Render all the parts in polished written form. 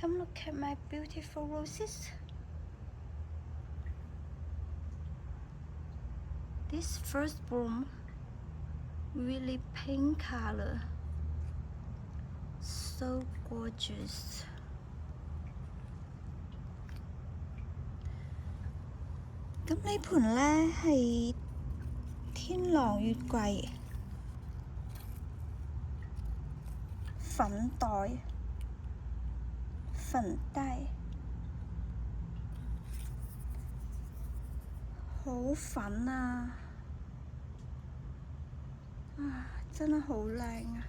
Come look at my beautiful roses. This first bloom, really pink color, so gorgeous. 咁呢盆呢係天狼月桂粉黛，好粉啊！真係好靚啊！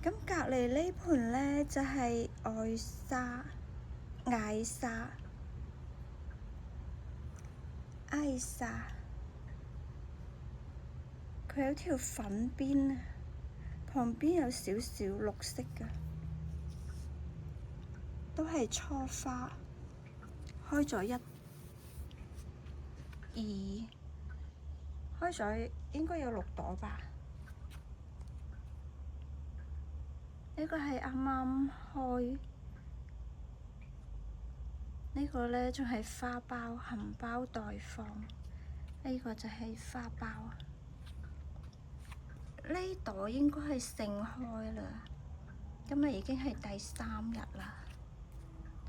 咁隔離呢盆呢就係艾莎，佢有條粉邊啊，旁邊有少少綠色嘅，都係初花，開咗開咗應該有6朵吧。呢個係啱啱開，呢個呢仲係花苞含苞待放，呢個就係花苞。呢朵應該係盛開啦，今日已經係第3日啦，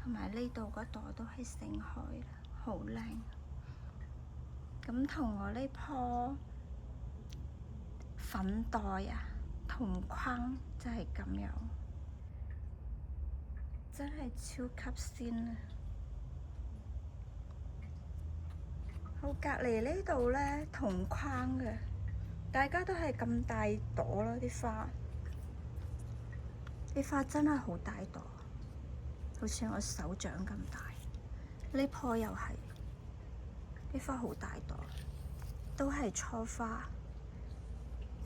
同埋呢度嗰朵都係盛開啦，好靚。咁同我呢棵粉黛啊，同框就係咁樣，真係超級鮮啊！好，隔離呢度呢，同框嘅，大家都係咁大朵啦，啲花真係好大朵，好似我手掌咁大。呢棵又係，啲花好大朵，都係初花。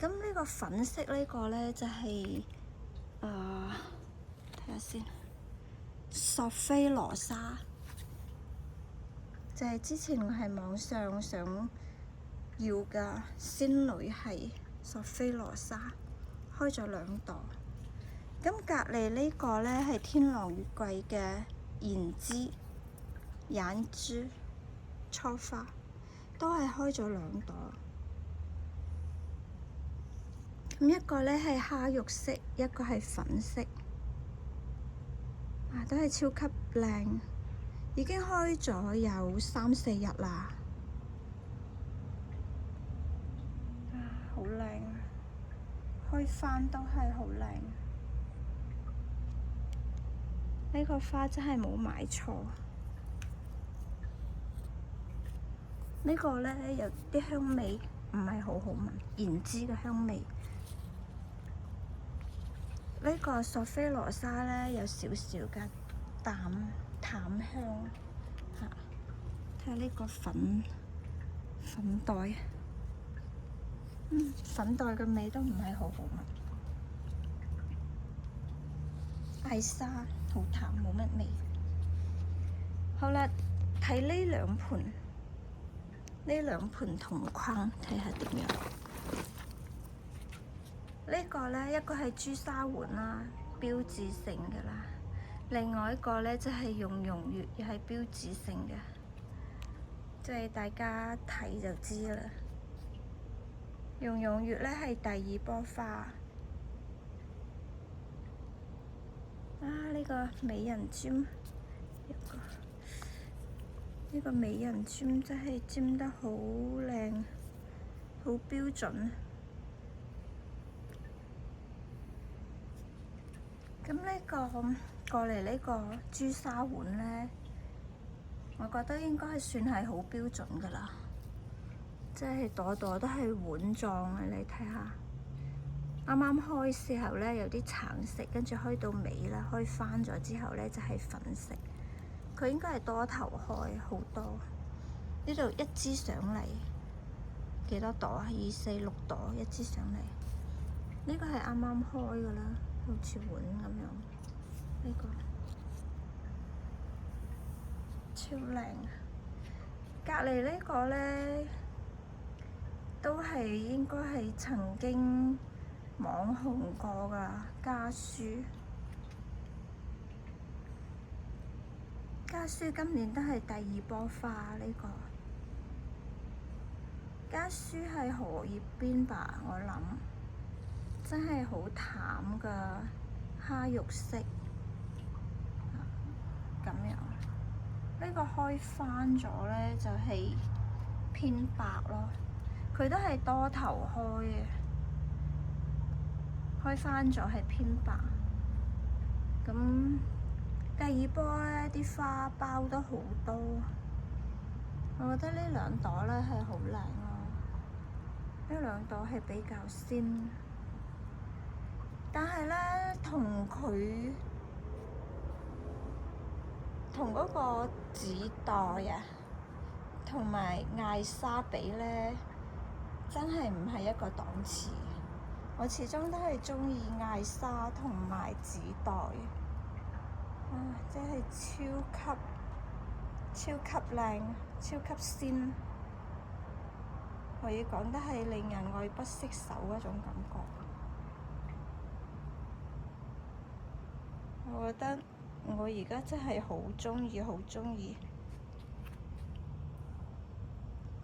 咁呢個粉色呢個呢，就係睇下先，索菲羅莎，就係之前我喺網上想要嘅仙女係索菲羅莎，開咗2朵。咁隔離呢個呢，係天狼月桂嘅眼枝初花，都係開咗2朵。咁一個呢係蝦肉色，一個係粉色，都係超級靚，已經開咗有3、4日啦。好靚，開返都係好靚。呢個花真係冇買錯。呢個呢，有啲香味，唔係好好聞，胭脂嘅香味。呢個索菲羅莎呢，有少少嘅淡香嚇。睇下呢個粉黛，粉黛嘅味都唔係好好聞。艾莎好淡，冇乜味。好啦，睇呢兩盆同框，睇下點樣。呢個呢，一個係朱砂碗啦，標誌性嘅啦。另外一個呢，就係溶溶月，又係標誌性嘅，即係大家睇就知啦。溶溶月呢係第2波花。呢個美人尖，呢個美人尖真係尖得好靚，好標準。咁呢個過嚟呢個朱砂碗呢，我覺得應該係算係好標準噶啦，即係朵朵都係碗狀嘅。你睇下，啱啱開時候呢，有啲橙色，跟住開到尾啦，開翻咗之後呢，就係粉色。佢應該係多頭開好多。呢度一支上嚟幾多朵啊？2、4、6朵一支上嚟。呢個係啱啱開噶啦，好似碗咁樣。呢個超靚。隔離呢個呢，都係應該係曾經網紅過噶家書。家書今年都係第二波花呢個。家書係荷葉邊吧，我諗真係好淡㗎，蝦肉色咁樣。呢個開翻咗咧，就係偏白咯。佢都係多頭開嘅，開翻咗係偏白。咁第二波咧，啲花苞都好多。我覺得呢兩朵咧係好靚咯，呢兩朵係比較鮮，但係咧同嗰個紫帶啊，同埋艾莎比咧，真係唔係一個檔次。我始終都係鍾意艾莎同埋紫帶，真係超級靚，超級鮮，可以講得係令人愛不釋手嗰種感覺。我覺得我而家真係好鍾意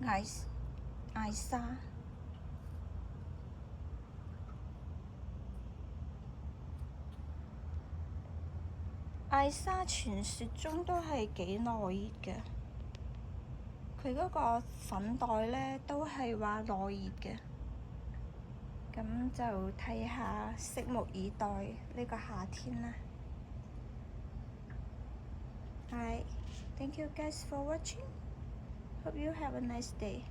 艾莎。艾莎傳說中都係幾耐熱嘅，佢嗰個粉袋咧都係話耐熱嘅，咁就睇下，拭目以待呢個夏天啦。Hi, thank you guys for watching. Hope you have a nice day.